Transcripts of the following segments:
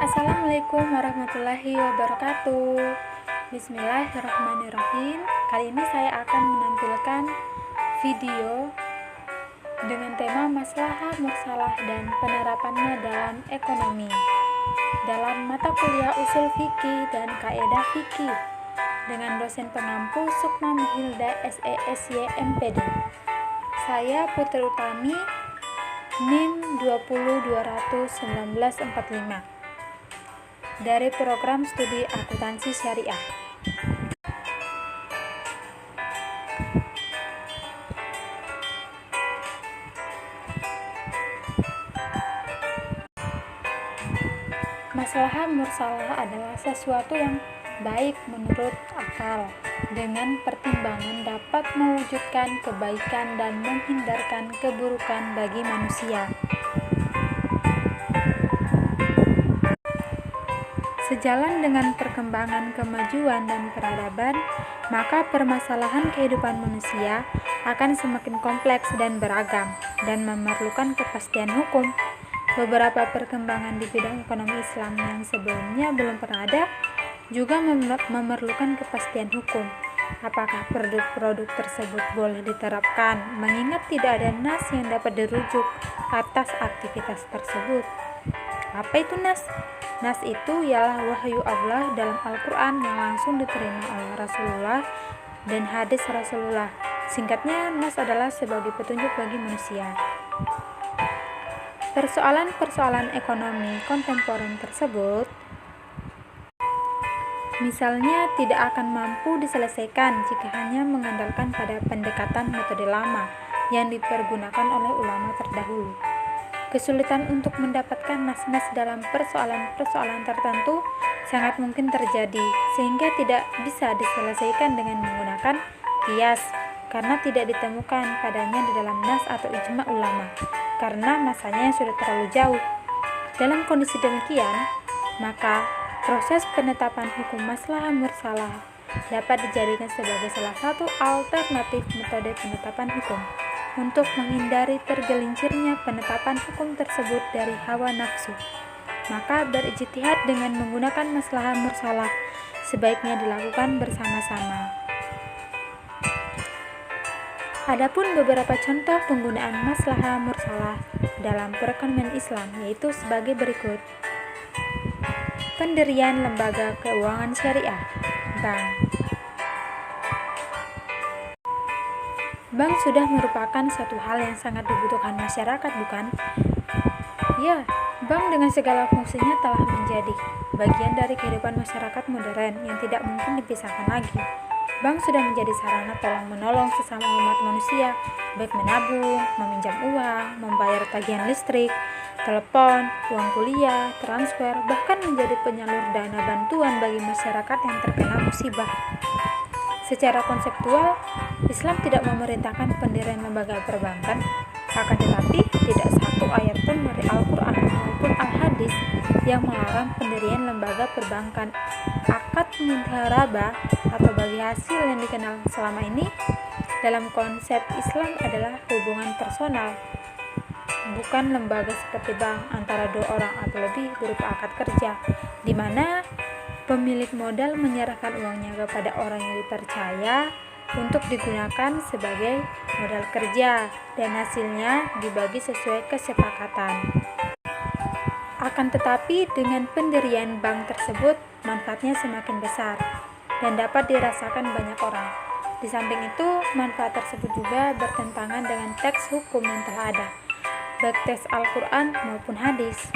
Assalamualaikum warahmatullahi wabarakatuh. Bismillahirrahmanirrahim. Kali ini saya akan menampilkan video dengan tema maslahah mursalah dan penerapannya dalam ekonomi dalam mata kuliah usul fikih dan kaedah fikih dengan dosen pengampu Sukma Hilda SESY MPD. Saya Putri Utami, NIM 2021945 dari program studi akuntansi syariah. Maslahah mursalah adalah sesuatu yang baik menurut akal, dengan pertimbangan dapat mewujudkan kebaikan dan menghindarkan keburukan bagi manusia. Sejalan dengan perkembangan kemajuan dan peradaban, maka permasalahan kehidupan manusia akan semakin kompleks dan beragam, dan memerlukan kepastian hukum. Beberapa perkembangan di bidang ekonomi Islam yang sebelumnya belum pernah ada juga memerlukan kepastian hukum. Apakah produk-produk tersebut boleh diterapkan, mengingat tidak ada nas yang dapat dirujuk atas aktivitas tersebut? Apa itu nas? Nas itu ialah wahyu Allah dalam Al-Quran yang langsung diterima oleh Rasulullah dan hadis Rasulullah. Singkatnya, nas adalah sebagai petunjuk bagi manusia. Persoalan-persoalan ekonomi kontemporer tersebut misalnya tidak akan mampu diselesaikan jika hanya mengandalkan pada pendekatan metode lama yang dipergunakan oleh ulama terdahulu. Kesulitan untuk mendapatkan nas-nas dalam persoalan-persoalan tertentu sangat mungkin terjadi, sehingga tidak bisa diselesaikan dengan menggunakan qiyas, karena tidak ditemukan padanya di dalam nas atau ijma ulama, karena masanya sudah terlalu jauh. Dalam kondisi demikian, maka proses penetapan hukum maslahah mursalah dapat dijadikan sebagai salah satu alternatif metode penetapan hukum untuk menghindari tergelincirnya penetapan hukum tersebut dari hawa nafsu. Maka berijtihad dengan menggunakan maslahah mursalah sebaiknya dilakukan bersama-sama. Adapun beberapa contoh penggunaan maslahah mursalah dalam perekonomian Islam yaitu sebagai berikut. Pendirian lembaga keuangan syariah, bank. Bank sudah merupakan suatu hal yang sangat dibutuhkan masyarakat, bukan? Ya, bank dengan segala fungsinya telah menjadi bagian dari kehidupan masyarakat modern yang tidak mungkin dipisahkan lagi. Bank sudah menjadi sarana tolong-menolong sesama umat manusia, baik menabung, meminjam uang, membayar tagihan listrik, telepon, uang kuliah, transfer, bahkan menjadi penyalur dana bantuan bagi masyarakat yang terkena musibah. Secara konseptual, Islam tidak memerintahkan pendirian lembaga perbankan, akan tetapi tidak satu ayat pun dari Al-Quran maupun Al-Hadis yang melarang pendirian lembaga perbankan. Akad mudharabah atau bagi hasil yang dikenal selama ini dalam konsep Islam adalah hubungan personal, bukan lembaga seperti bank antara dua orang atau lebih berupa akad kerja, di mana pemilik modal menyerahkan uangnya kepada orang yang dipercaya untuk digunakan sebagai modal kerja dan hasilnya dibagi sesuai kesepakatan. Akan tetapi dengan pendirian bank tersebut manfaatnya semakin besar dan dapat dirasakan banyak orang. Di samping itu, manfaat tersebut juga bertentangan dengan teks hukum yang telah ada, baik teks Al-Quran maupun hadis.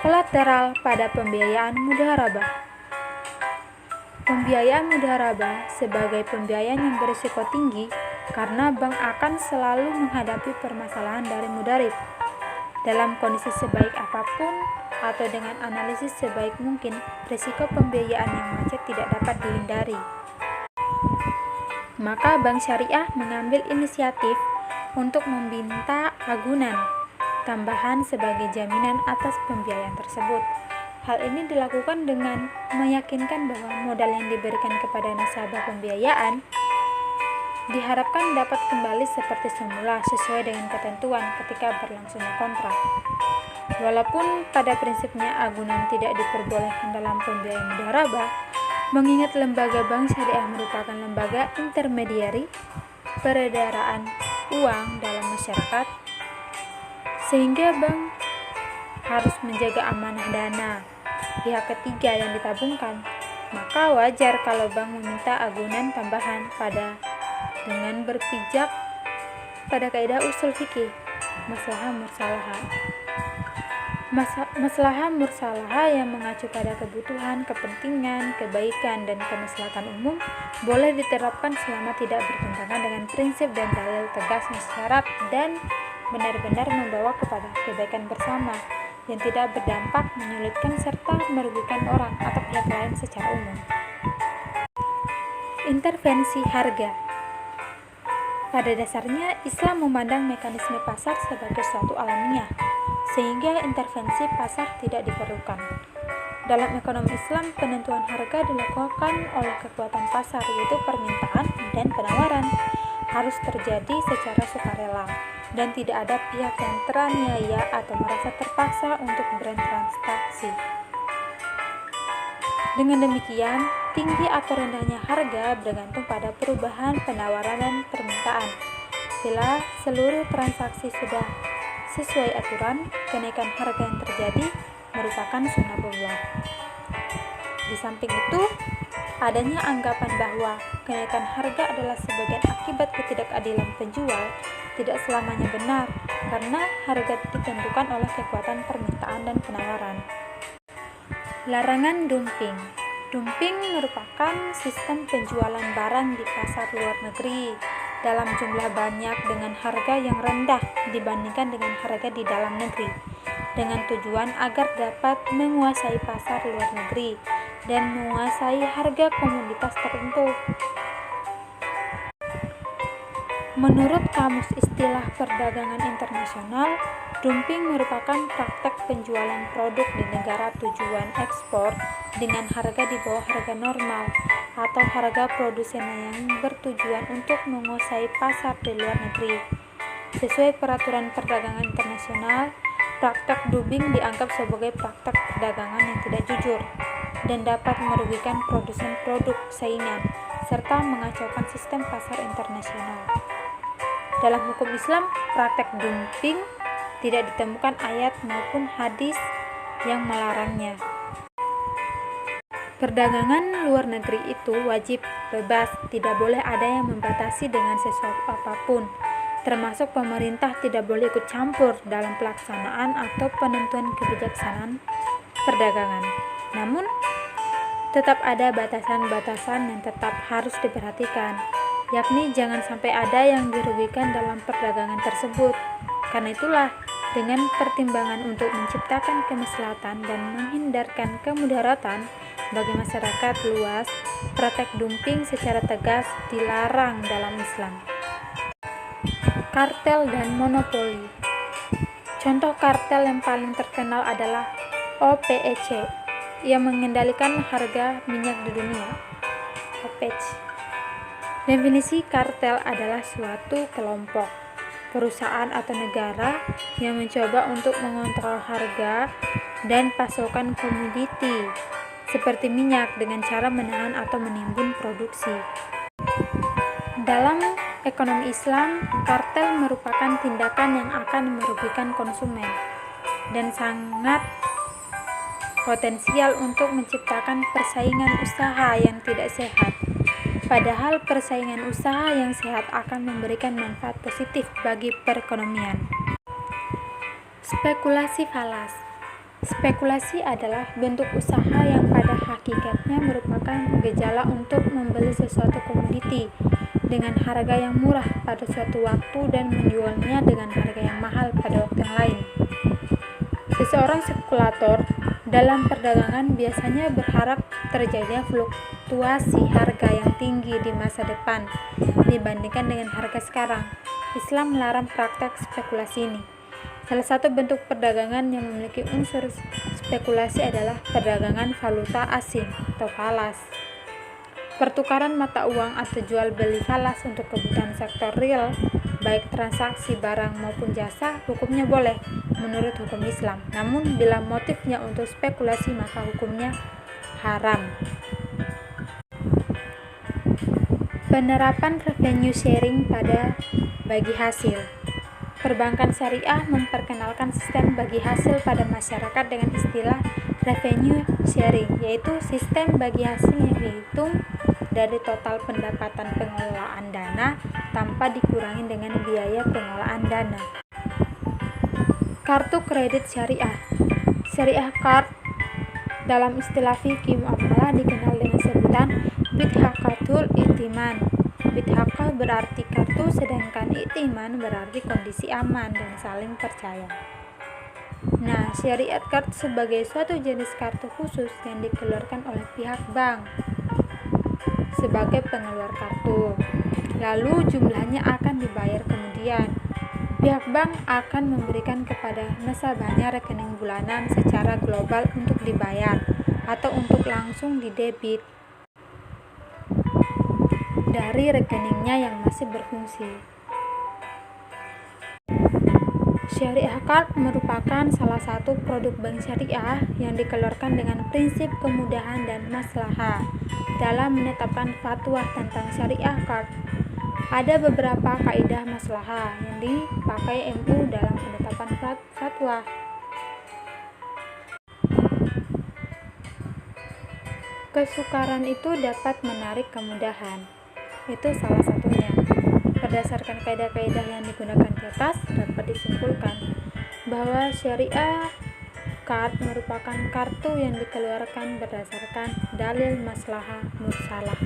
Kolateral pada pembiayaan mudharabah. Pembiayaan mudharabah sebagai pembiayaan yang berisiko tinggi karena bank akan selalu menghadapi permasalahan dari mudharib. Dalam kondisi sebaik apapun atau dengan analisis sebaik mungkin, risiko pembiayaan yang macet tidak dapat dihindari. Maka bank syariah mengambil inisiatif untuk meminta agunan tambahan sebagai jaminan atas pembiayaan tersebut. Hal ini dilakukan dengan meyakinkan bahwa modal yang diberikan kepada nasabah pembiayaan diharapkan dapat kembali seperti semula sesuai dengan ketentuan ketika berlangsungnya kontrak. Walaupun pada prinsipnya agunan tidak diperbolehkan dalam pembiayaan mudharabah, mengingat lembaga bank syariah merupakan lembaga intermediari peredaran uang dalam masyarakat, sehingga bank harus menjaga amanah dana pihak ketiga yang ditabungkan, maka wajar kalau bank meminta agunan tambahan dengan berpijak pada kaidah usul fikih maslahah mursalah. Maslahah mursalah yang mengacu pada kebutuhan, kepentingan, kebaikan, dan kemaslahatan umum boleh diterapkan selama tidak bertentangan dengan prinsip dan dalil tegas syarat dan benar-benar membawa kepada kebaikan bersama yang tidak berdampak menyulitkan serta merugikan orang atau pihak lain secara umum. Intervensi harga. Pada dasarnya, Islam memandang mekanisme pasar sebagai suatu alamiah, sehingga intervensi pasar tidak diperlukan. Dalam ekonomi Islam, penentuan harga dilakukan oleh kekuatan pasar, yaitu permintaan dan penawaran, harus terjadi secara sukarela, dan tidak ada pihak yang teraniaya atau merasa terpaksa untuk bertransaksi. Dengan demikian, tinggi atau rendahnya harga bergantung pada perubahan penawaran dan permintaan. Bila seluruh transaksi sudah sesuai aturan, kenaikan harga yang terjadi merupakan sunnatullah. Di samping itu, adanya anggapan bahwa kenaikan harga adalah sebagian akibat ketidakadilan penjual tidak selamanya benar, karena harga ditentukan oleh kekuatan permintaan dan penawaran. Larangan dumping. Dumping merupakan sistem penjualan barang di pasar luar negeri dalam jumlah banyak dengan harga yang rendah dibandingkan dengan harga di dalam negeri, dengan tujuan agar dapat menguasai pasar luar negeri dan menguasai harga komoditas tertentu. Menurut Kamus Istilah Perdagangan Internasional, dumping merupakan praktek penjualan produk di negara tujuan ekspor dengan harga di bawah harga normal atau harga produsen yang bertujuan untuk menguasai pasar di luar negeri. Sesuai peraturan perdagangan internasional, praktek dumping dianggap sebagai praktek perdagangan yang tidak jujur dan dapat merugikan produsen produk saingan serta mengacaukan sistem pasar internasional. Dalam hukum Islam, praktek dumping tidak ditemukan ayat maupun hadis yang melarangnya. Perdagangan luar negeri itu wajib bebas, tidak boleh ada yang membatasi dengan sesuatu apapun, termasuk pemerintah tidak boleh ikut campur dalam pelaksanaan atau penentuan kebijaksanaan perdagangan. Namun, tetap ada batasan-batasan yang tetap harus diperhatikan, yakni jangan sampai ada yang dirugikan dalam perdagangan tersebut. Karena itulah, dengan pertimbangan untuk menciptakan kemaslahatan dan menghindarkan kemudaratan bagi masyarakat luas, praktek dumping secara tegas dilarang dalam Islam. Kartel dan monopoli. Contoh kartel yang paling terkenal adalah OPEC yang mengendalikan harga minyak di dunia. OPEC. Definisi kartel adalah suatu kelompok, perusahaan atau negara yang mencoba untuk mengontrol harga dan pasokan komoditi seperti minyak dengan cara menahan atau menimbun produksi. Dalam ekonomi Islam, kartel merupakan tindakan yang akan merugikan konsumen dan sangat potensial untuk menciptakan persaingan usaha yang tidak sehat. Padahal persaingan usaha yang sehat akan memberikan manfaat positif bagi perekonomian. Spekulasi falas. Spekulasi adalah bentuk usaha yang pada hakikatnya merupakan gejala untuk membeli sesuatu komoditi dengan harga yang murah pada suatu waktu dan menjualnya dengan harga yang mahal pada waktu yang lain. Seseorang spekulator dalam perdagangan biasanya berharap terjadinya fluktuasi harga yang tinggi di masa depan dibandingkan dengan harga sekarang. Islam melarang praktek spekulasi ini. Salah satu bentuk perdagangan yang memiliki unsur spekulasi adalah perdagangan valuta asing atau falas. Pertukaran mata uang atau jual beli falas untuk kebutuhan sektor real baik transaksi barang maupun jasa, hukumnya boleh menurut hukum Islam. Namun bila motifnya untuk spekulasi maka hukumnya haram. Penerapan revenue sharing pada bagi hasil. Perbankan syariah memperkenalkan sistem bagi hasil pada masyarakat dengan istilah revenue sharing, yaitu sistem bagi hasil yang dihitung dari total pendapatan pengelolaan dana tanpa dikurangi dengan biaya pengelolaan dana. Kartu kredit syariah. Syariah card dalam istilah fikih muamalah dikenal dengan sebutan bidhaqatul i'timan. Bidhaqah berarti kartu, sedangkan i'timan berarti kondisi aman dan saling percaya. Nah, syariat card sebagai suatu jenis kartu khusus yang dikeluarkan oleh pihak bank sebagai pengeluar kartu. Lalu jumlahnya akan dibayar kemudian. Pihak bank akan memberikan kepada nasabahnya rekening bulanan secara global untuk dibayar atau untuk langsung didebit dari rekeningnya yang masih berfungsi. Syariah Card merupakan salah satu produk bank syariah yang dikeluarkan dengan prinsip kemudahan dan maslahah dalam menetapkan fatwa tentang Syariah Card. Ada beberapa kaidah maslahah yang dipakai MU dalam penetapan fatwa. Kesukaran itu dapat menarik kemudahan. Itu salah satunya. Berdasarkan kaidah-kaidah yang digunakan di atas, dapat disimpulkan bahwa Syariah Card merupakan kartu yang dikeluarkan berdasarkan dalil maslahah mursalah.